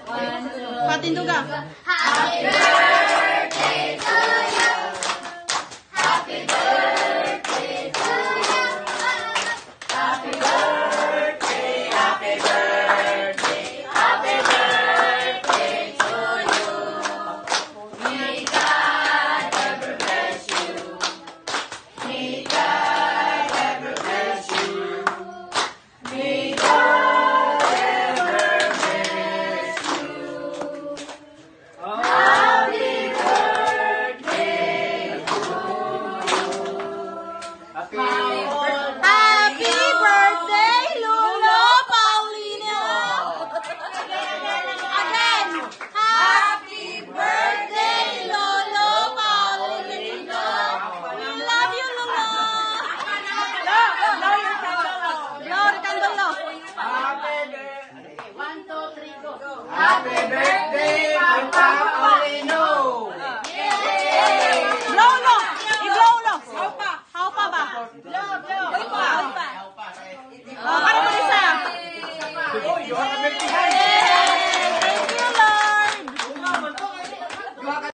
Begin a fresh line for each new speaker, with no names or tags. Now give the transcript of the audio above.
Patinduga.
Happy birthday to you. Happy birthday to you. Happy birthday, happy birthday, happy birthday to you. May God ever bless you. May God ever bless you. May God ever bless you. Happy birthday to you.
Happy birthday, Lolo Paulino! Again! Happy birthday, Lolo Paulino! We love you, Lolo! Lord Candolo!
Happy birthday, Papa Paulino!
Blow, Lo! I-blow, Lo! How pa ba? Blow pa! Oh, para mo isa!
Oh, you are a big